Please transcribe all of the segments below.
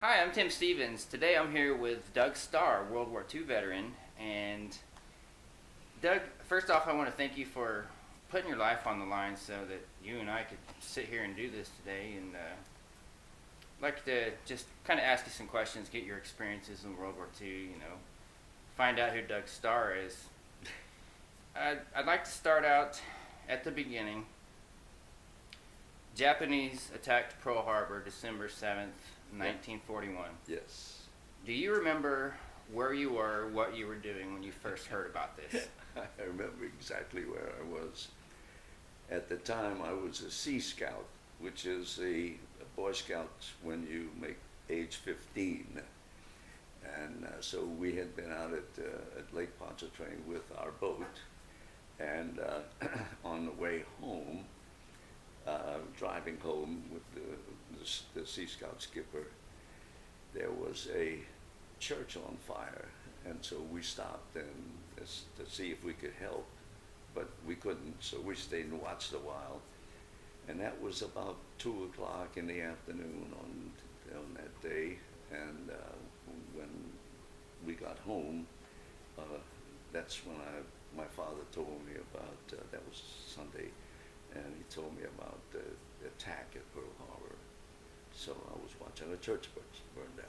Hi, I'm Tim Stevens. Today I'm here with Doug Starr, World War II veteran. And Doug, first off, I want to thank you for putting your life on the line so that you and I could sit here and do this today. And I'd like to just kind of ask you some questions, get your experiences in World War II, find out who Doug Starr is. I'd like to start out at the beginning. Japanese attacked Pearl Harbor December 7th, 1941. Yes. Do you remember where you were, what you were doing when you first heard about this? I remember exactly where I was. At the time, I was a Sea Scout, which is a Boy Scouts when you make age 15. And so we had been out at Lake Pontchartrain with our boat. And on the way home, driving home with the Sea Scout skipper, there was a church on fire, and so we stopped and to see if we could help, but we couldn't, so we stayed and watched a while. And that was about 2 o'clock in the afternoon on that day. And when we got home, that's when my father told me about that was Sunday, and he told me about the attack at Pearl Harbor. So I was watching a church burn down.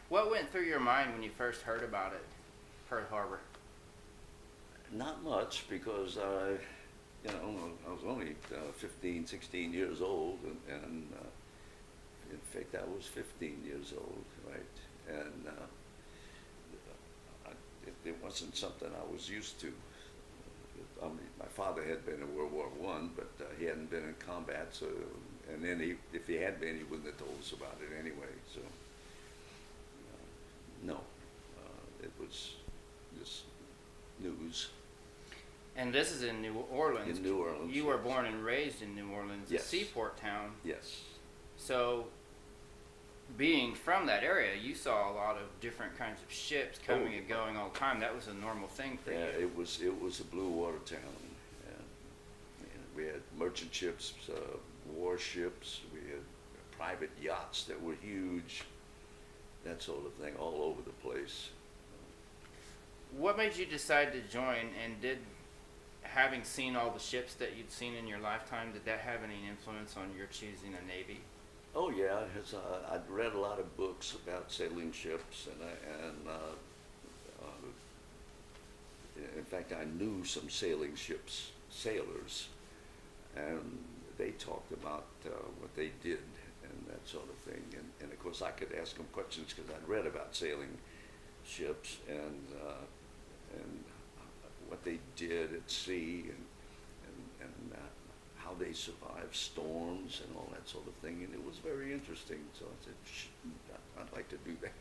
What went through your mind when you first heard about it, Pearl Harbor? Not much, because I was only 15, 16 years old, and in fact I was 15 years old, right? And it wasn't something I was used to. I mean, my father had been in World War I, but he hadn't been in combat, so, and then if he had been, he wouldn't have told us about it anyway. So, no, it was just news. And this is in New Orleans. In New Orleans. You were born and raised in New Orleans, a Yes. seaport town. Yes. So, being from that area, you saw a lot of different kinds of ships coming and going all the time. That was a normal thing for Yeah, you. it was a blue water town. And we had merchant ships, warships. We had private yachts that were huge. That sort of thing, all over the place. What made you decide to join, and did having seen all the ships that you'd seen in your lifetime, did that have any influence on your choosing a Navy? Oh yeah, I'd read a lot of books about sailing ships, in fact I knew some sailing ships sailors, and they talked about what they did and that sort of thing, and of course I could ask them questions because I'd read about sailing ships and what they did at sea, and how they survived storms and all that sort of thing, and it was very interesting. So I said, I'd like to do that.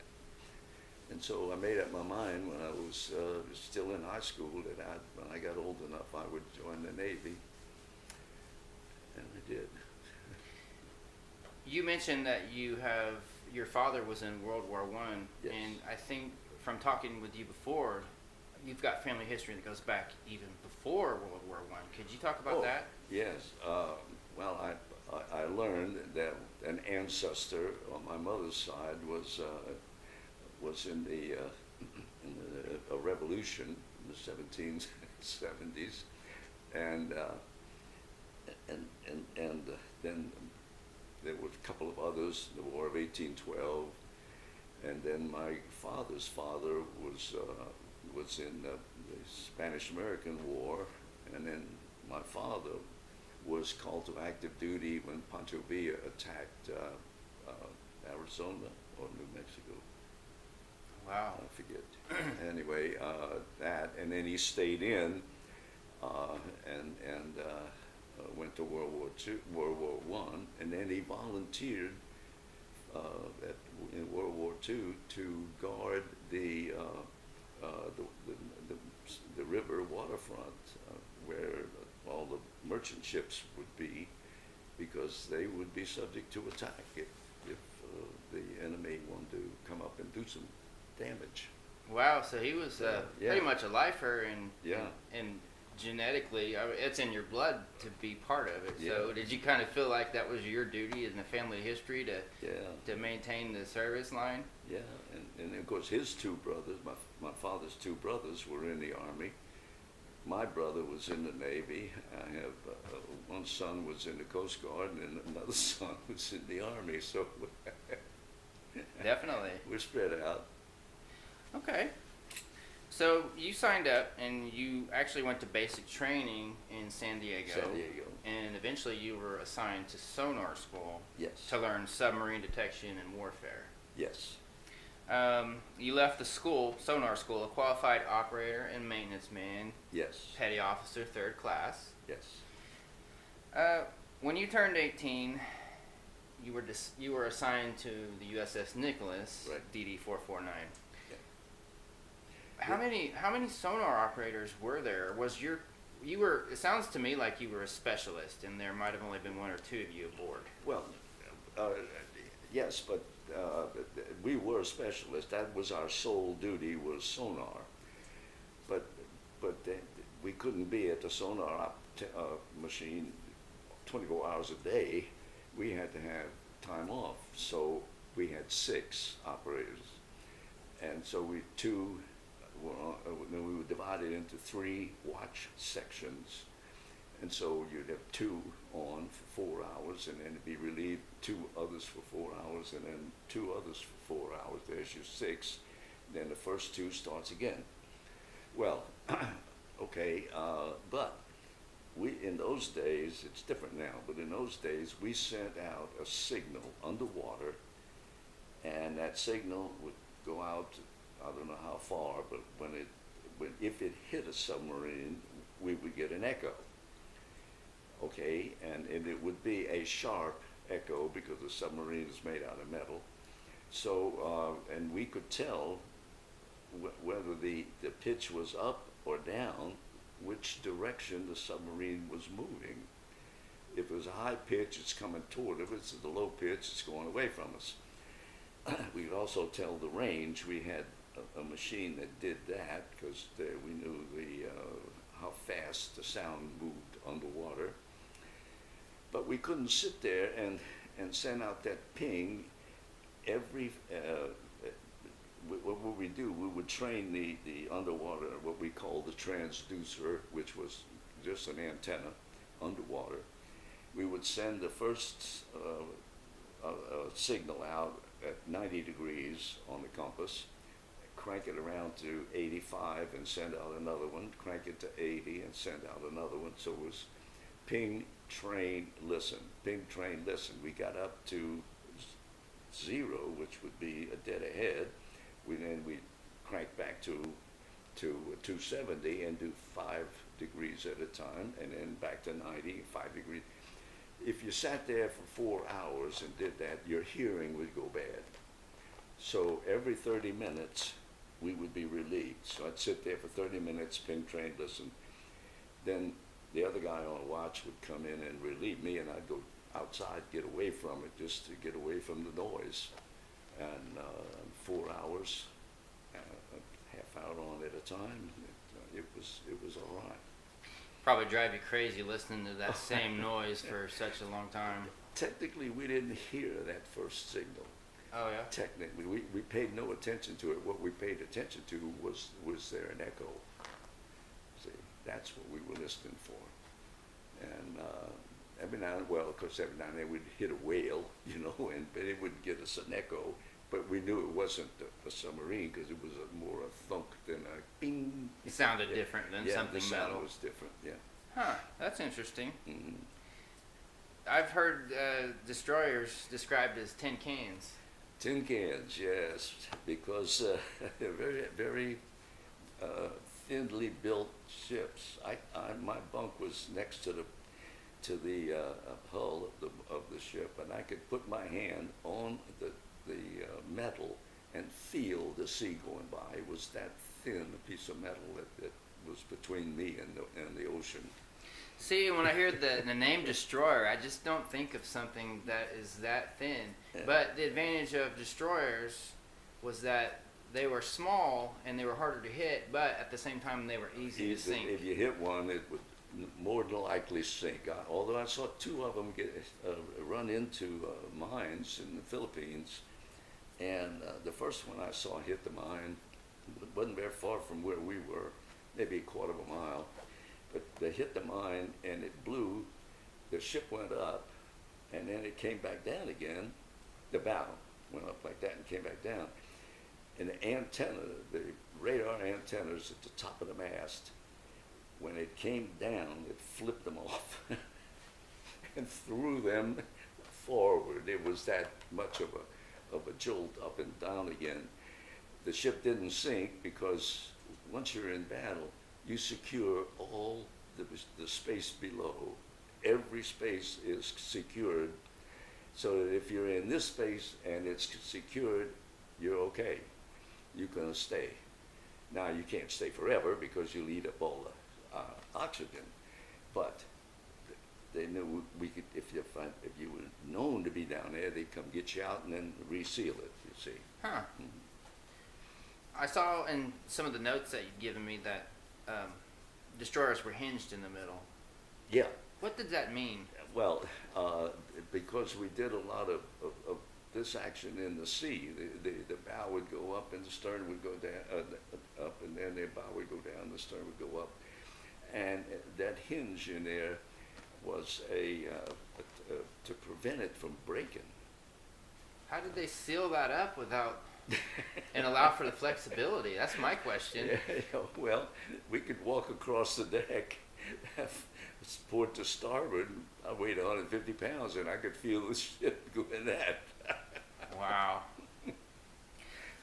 And so I made up my mind when I was still in high school that when I got old enough, I would join the Navy, and I did. You mentioned that your father was in World War I, Yes. and I think from talking with you before, you've got family history that goes back even before World War I. Could you talk about that? Yes. Well, I learned that an ancestor on my mother's side was in a revolution in the 1770s, and then there were a couple of others, the War of 1812, and then my father's father was in the Spanish-American War, and then my father was called to active duty when Pancho Villa attacked Arizona or New Mexico. Wow. I forget. Anyway, and then he stayed in and went to World War One, and then he volunteered in World War II to guard the river waterfront where all the merchant ships would be, because they would be subject to attack if the enemy wanted to come up and do some damage. Wow, so he was Yeah. pretty much a lifer in Yeah. in genetically, it's in your blood to be part of it. Yeah. So did you kind of feel like that was your duty in the family history Yeah. to maintain the service line? Yeah, and of course his two brothers, my father's two brothers were in the Army. My brother was in the Navy. I have one son was in the Coast Guard and another son was in the Army. So Definitely. we're spread out. Okay. So you signed up and you actually went to basic training in San Diego. San Diego. And eventually you were assigned to sonar school. Yes. To learn submarine detection and warfare. Yes. You left the school, sonar school, a qualified operator and maintenance man. Yes. Petty officer, 3rd class. Yes. When you turned 18, you were assigned to the USS Nicholas, Right. DD 449. Yeah. How many sonar operators were there? It sounds to me like you were a specialist, and there might have only been 1 or 2 of you aboard. Well, yes, but we were specialists. That was our sole duty, was sonar. But we couldn't be at the sonar machine 24 hours a day. We had to have time off. So we had 6 operators, and so we were divided into 3 watch sections. And so you'd have 2 on for 4 hours, and then be relieved 2 others for 4 hours, and then 2 others for 4 hours. There's your 6. Then the first 2 starts again. Well, okay, but in those days, it's different now, but in those days, we sent out a signal underwater, and that signal would go out, I don't know how far, but if it hit a submarine, we would get an echo. Okay, and it would be a sharp echo because the submarine is made out of metal. So, and we could tell whether the pitch was up or down, which direction the submarine was moving. If it was a high pitch, it's coming toward us. If it's at the low pitch, it's going away from us. We could also tell the range. We had a machine that did that because we knew how fast the sound moved underwater. But we couldn't sit there and send out that ping every. What we do, we would train the underwater, what we call the transducer, which was just an antenna underwater. We would send the first signal out at 90 degrees on the compass, crank it around to 85 and send out another one, crank it to 80 and send out another one. So it was ping, train, listen, ping, train, listen. We got up to 0, which would be a dead ahead. Then we crank back to 270 and do 5 degrees at a time, and then back to 90, 5 degrees. If you sat there for 4 hours and did that, your hearing would go bad. So every 30 minutes, we would be relieved. So I'd sit there for 30 minutes, ping, train, listen. Then the other guy on watch would come in and relieve me, and I'd go outside, get away from it, just to get away from the noise. And 4 hours, half hour on at a time, it was all right. Probably drive you crazy listening to that same noise for such a long time. Technically, we didn't hear that first signal. Oh yeah. Technically, we paid no attention to it. What we paid attention to was there an echo? See, that's what we were listening for. And every now and well, of course, every now and then we'd hit a whale, but it would get us an echo. But we knew it wasn't a submarine because it was more a thunk than a bing. It sounded different than something the sound metal. was different, yeah. Huh, that's interesting. Mm-hmm. I've heard destroyers described as tin cans. Tin cans, yes, because they're very, very thinly built ships. My bunk was next to the hull of the ship, and I could put my hand on the metal and feel the sea going by. It was that thin a piece of metal that was between me and the ocean. See, when I hear the name destroyer, I just don't think of something that is that thin. Yeah. But the advantage of destroyers was that they were small and they were harder to hit, but at the same time they were easy to sink. If you hit one, it would more than likely sink. Although I saw two of them run into mines in the Philippines, and the first one I saw hit the mine. It wasn't very far from where we were, maybe a quarter of a mile, but they hit the mine and it blew. The ship went up, and then it came back down again. The bow went up like that and came back down. And the antenna, the radar antennas at the top of the mast, when it came down, it flipped them off and threw them forward. It was that much of a jolt up and down again. The ship didn't sink because once you're in battle, you secure all the space below. Every space is secured, so that if you're in this space and it's secured, you're okay. You can stay. Now you can't stay forever because you'll eat up all the oxygen, but they knew we could. If you were known to be down there, they'd come get you out and then reseal it. You see. Huh. I saw in some of the notes that you'd given me that destroyers were hinged in the middle. Yeah. What did that mean? Well, because we did a lot of this action in the sea, the bow would go up and the stern would go down, up, and then the bow would go down, the stern would go up, and that hinge in there was to prevent it from breaking. How did they seal that up without and allow for the flexibility? That's my question. Yeah, well, we could walk across the deck, port to starboard. I weighed 150 pounds, and I could feel the ship going that. Wow.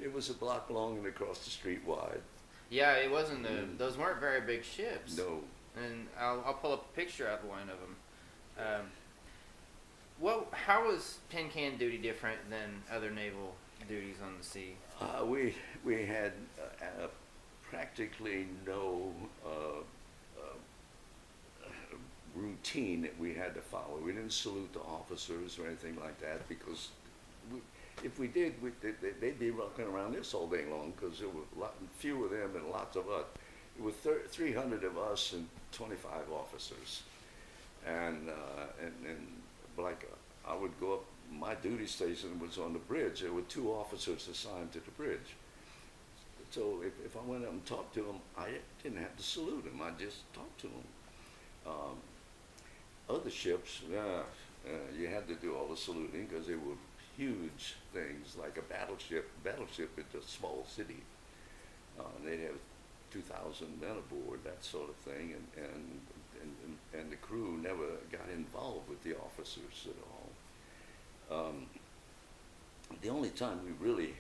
It was a block long and across the street wide. Yeah, it wasn't. Those weren't very big ships. No. And I'll pull up a picture of one of them. How was tin can duty different than other naval duties on the sea? We had practically no routine that we had to follow. We didn't salute the officers or anything like that because if we did, they'd be rocking around this all day long because there were few of them and lots of us. It was 300 of us and 25 officers, and like I would go up. My duty station was on the bridge. There were 2 officers assigned to the bridge. So if I went up and talked to them, I didn't have to salute them. I just talked to them. Other ships, you had to do all the saluting because they were huge things, like a battleship. Battleship is a small city. They'd have 2,000 men aboard, that sort of thing, and the crew never got involved with the officers at all. The only time we really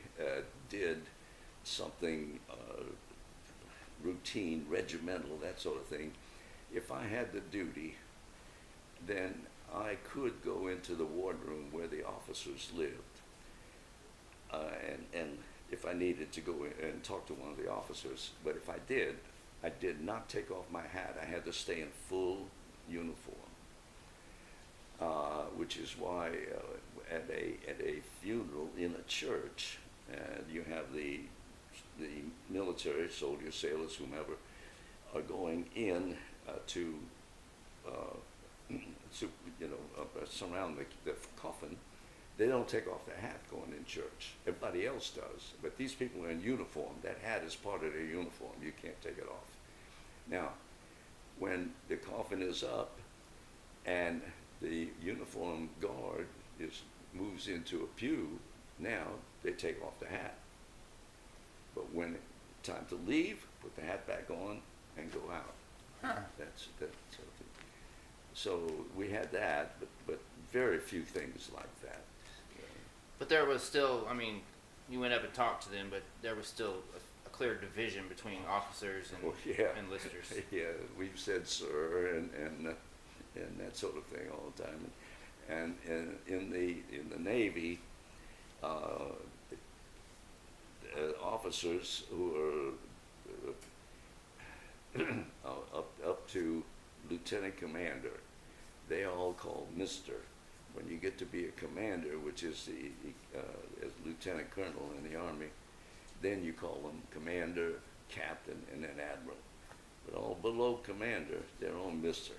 did something routine, regimental, that sort of thing, if I had the duty, then I could go into the wardroom where the officers lived, and if I needed to go in and talk to one of the officers. But if I did not take off my hat. I had to stay in full uniform, which is why at a funeral in a church, you have the military soldiers, sailors, whomever, are going in to surround the coffin. They don't take off their hat going in church. Everybody else does. But these people are in uniform. That hat is part of their uniform. You can't take it off. Now, when the coffin is up and the uniform guard moves into a pew, now they take off the hat. But when it's time to leave, put the hat back on and go out. Huh. That's sort of thing. So we had that, but very few things like that. But there was still, I mean, you went up and talked to them, but there was still a clear division between officers and enlisters. Yeah, we've said sir and that sort of thing all the time. And in the Navy, officers who are up to lieutenant commander, they are all called Mr. When you get to be a commander, which is as lieutenant colonel in the Army, Then you call them commander, captain, and then admiral. But all below commander, they're on Mister.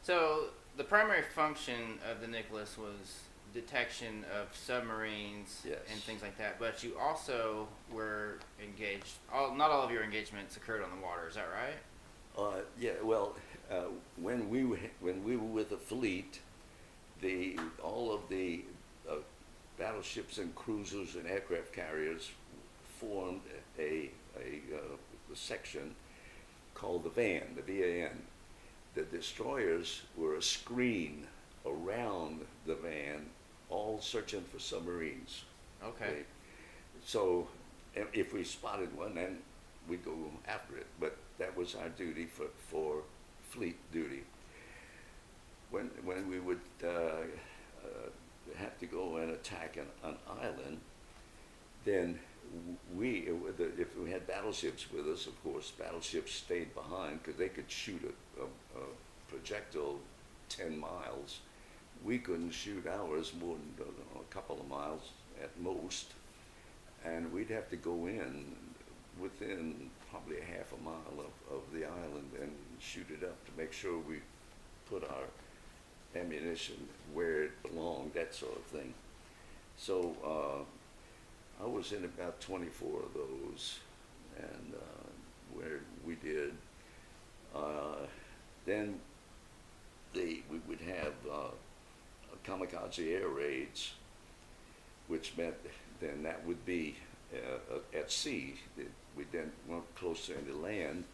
So the primary function of the Nicholas was detection of submarines Yes. and things like that. But you also were engaged. Not all of your engagements occurred on the water. Is that right? Yeah, well, when we were with the fleet, all of the battleships and cruisers and aircraft carriers formed a section called the VAN, the VAN. The destroyers were a screen around the VAN, all searching for submarines. Okay. So if we spotted one, then we'd go after it. But that was our duty for fleet duty. When we would have to go and attack an island, then if we had battleships with us, of course, battleships stayed behind because they could shoot a projectile 10 miles. We couldn't shoot ours more than a couple of miles at most, and we'd have to go in within probably a half a mile of the island and shoot it up to make sure we put our ammunition where it belonged, that sort of thing. So I was in about 24 of those, and where we did. Then we would have kamikaze air raids, which meant then that would be at sea. We then went closer into land,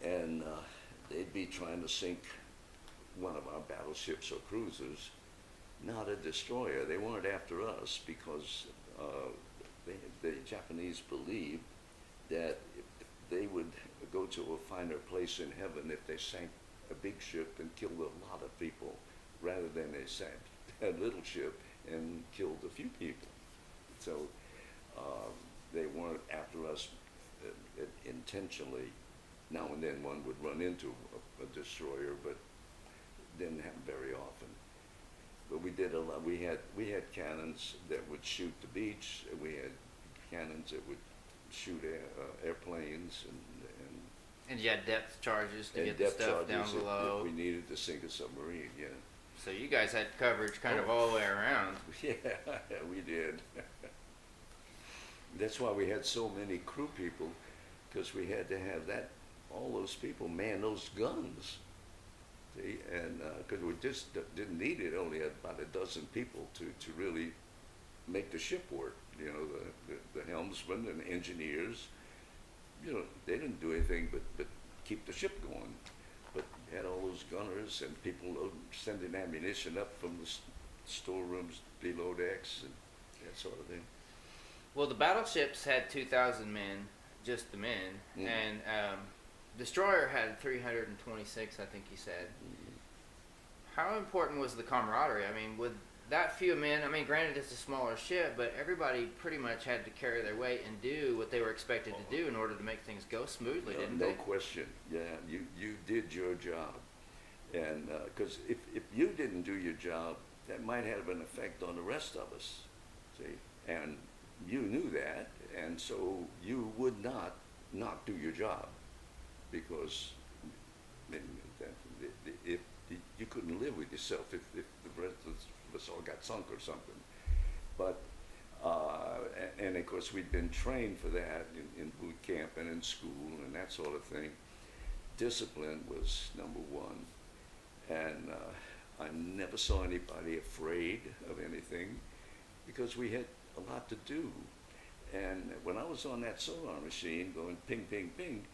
and they'd be trying to sink one of our battleships or cruisers, not a destroyer. They weren't after us because the Japanese believed that they would go to a finer place in heaven if they sank a big ship and killed a lot of people, rather than they sank a little ship and killed a few people. So they weren't after us intentionally. Now and then one would run into a destroyer, but didn't happen very often. But we did a lot. We had cannons that would shoot the beach. We had cannons that would shoot airplanes, And you had depth charges to get the stuff down below. If we needed to sink a submarine, yeah. So you guys had coverage kind of all the way around. Yeah, we did. That's why we had so many crew people, because we had to have all those people man those guns. See, and because we just didn't need it, only had about a dozen people to really make the ship work. You know, the helmsmen and the engineers, you know, they didn't do anything but keep the ship going. But you had all those gunners and people sending ammunition up from the storerooms below decks and that sort of thing. Well, the battleships had 2,000 men, just the men, and destroyer had 326, I think you said. How important was the camaraderie? I mean, with that few men, I mean, granted it's a smaller ship, but everybody pretty much had to carry their weight and do what they were expected to do in order to make things go smoothly, didn't they? No question. Yeah, you did your job. And because if you didn't do your job, that might have an effect on the rest of us, see? And you knew that, and so you would not do your job, because if you couldn't live with yourself if the rest of us all got sunk or something. But and of course we'd been trained for that in boot camp and in school and that sort of thing. Discipline was number one, and I never saw anybody afraid of anything, because we had a lot to do. And when I was on that sonar machine going ping, ping, ping,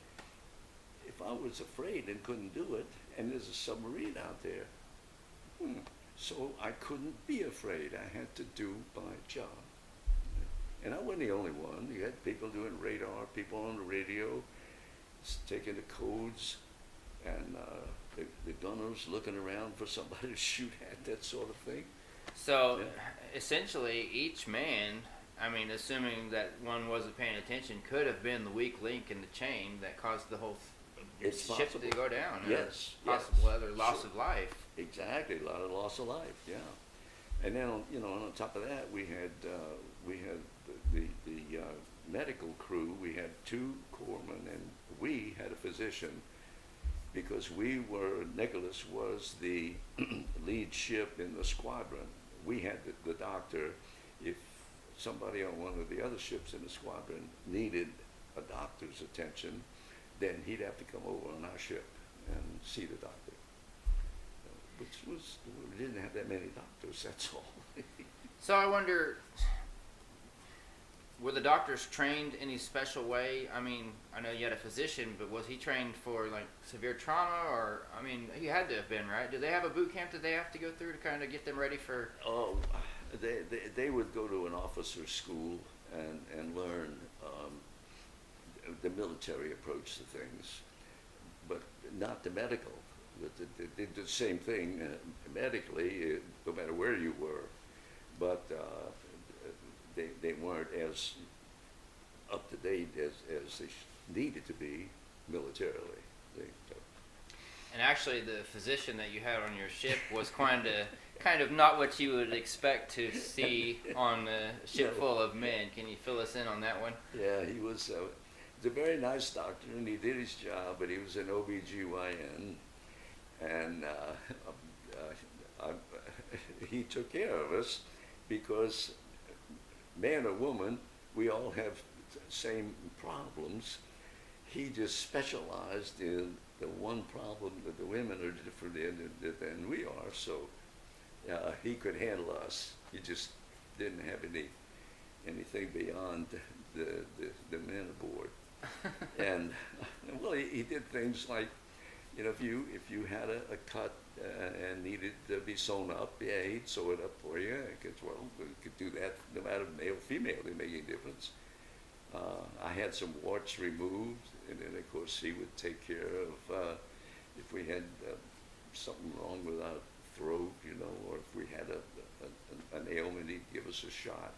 if I was afraid and couldn't do it, and there's a submarine out there, so I couldn't be afraid. I had to do my job. And I wasn't the only one. You had people doing radar, people on the radio, taking the codes, and the gunners looking around for somebody to shoot at, that sort of thing. So essentially each man, I mean, assuming that one wasn't paying attention, could have been the weak link in the chain that caused the whole ship to go down. Yes. Possible other loss of life. Exactly, a lot of loss of life, yeah. And then, and on top of that, we had the medical crew. We had two corpsmen, and we had a physician because Nicholas was the lead ship in the squadron. We had the doctor. If somebody on one of the other ships in the squadron needed a doctor's attention, then he'd have to come over on our ship and see the doctor. Which was, we didn't have that many doctors, that's all. So I wonder, were the doctors trained any special way? I mean, I know you had a physician, but was he trained for like severe trauma, or I mean, he had to have been, right? Do they have a boot camp that they have to go through to kind of get them ready for? Oh, they would go to an officer's school and learn the military approach to things, but not the medical. They did the same thing medically, no matter where you were, but they weren't as up to date as they needed to be militarily. And actually, the physician that you had on your ship was kind of not what you would expect to see on a ship full of men. Can you fill us in on that one? Yeah, he was a very nice doctor, and he did his job, but he was an OBGYN, and he took care of us because, man or woman, we all have the same problems. He just specialized in the one problem that the women are different in than we are, so he could handle us. He just didn't have anything beyond the men aboard. And well, he did things like, if you had a cut and needed to be sewn up, yeah, he'd sew it up for you. Because, well, we could do that no matter male or female, didn't make any difference. I had some warts removed, and then of course he would take care of if we had something wrong with our throat, or if we had an ailment, he'd give us a shot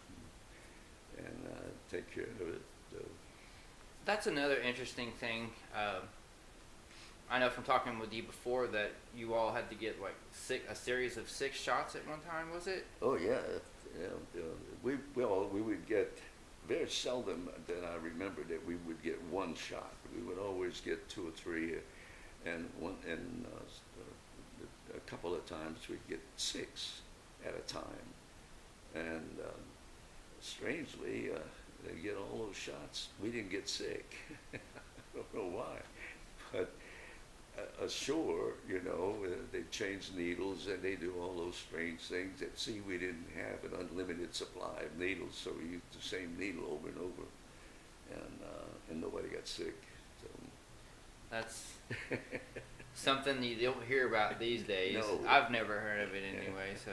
and take care of it. That's another interesting thing. I know from talking with you before that you all had to get like a series of 6 shots at one time, was it? Oh yeah, we would get, very seldom that I remember that we would get one shot. We would always get 2 or 3, and a couple of times we'd get 6 at a time. And strangely, they get all those shots. We didn't get sick. I don't know why, but ashore, they change needles and they do all those strange things. At sea, we didn't have an unlimited supply of needles, so we used the same needle over and over, and nobody got sick. So. That's something you don't hear about these days. No. I've never heard of it anyway. So,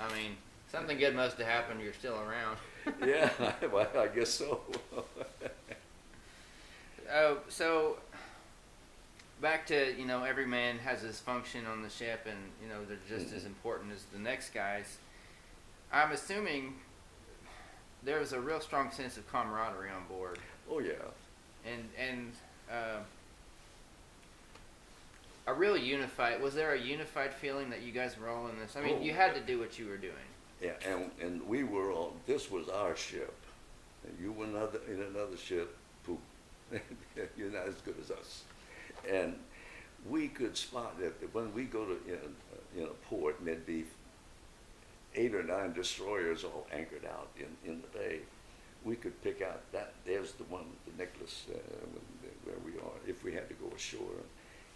I mean, something good must have happened. You're still around. Yeah, well, I guess so. So back to, every man has his function on the ship, and, they're just as important as the next guys. I'm assuming there was a real strong sense of camaraderie on board. Oh, yeah. And was there a unified feeling that you guys were all in this? I mean, you had to do what you were doing. Yeah, and we were all, this was our ship. And you were in another ship, poop. You're not as good as us. And we could spot that when we go to port, and there'd be 8 or 9 destroyers all anchored out in the bay, we could pick out that there's the one, the Nicholas, where we are, if we had to go ashore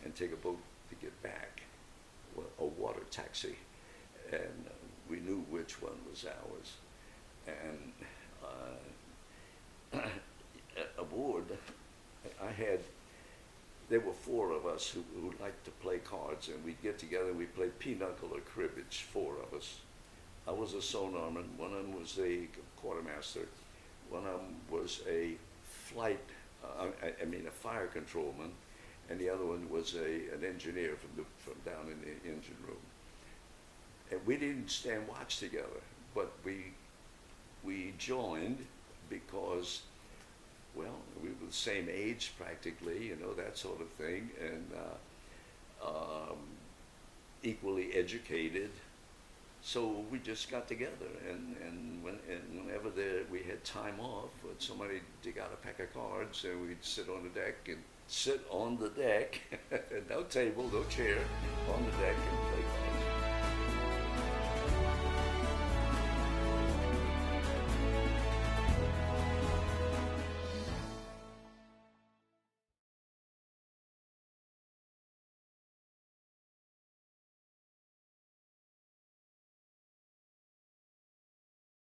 and take a boat to get back, a water taxi, and we knew which one was ours. And aboard, there were 4 of us who liked to play cards, and we'd get together and we'd play pinochle or cribbage, 4 of us. I was a sonarman, one of them was a quartermaster, one of them was a fire controlman, and the other one was an engineer from down in the engine room. And we didn't stand watch together, but we joined because, well, we were the same age practically, that sort of thing, and equally educated, So we just got together, and whenever we had time off, somebody dig out a pack of cards, and we'd sit on the deck, no table, no chair, on the deck, and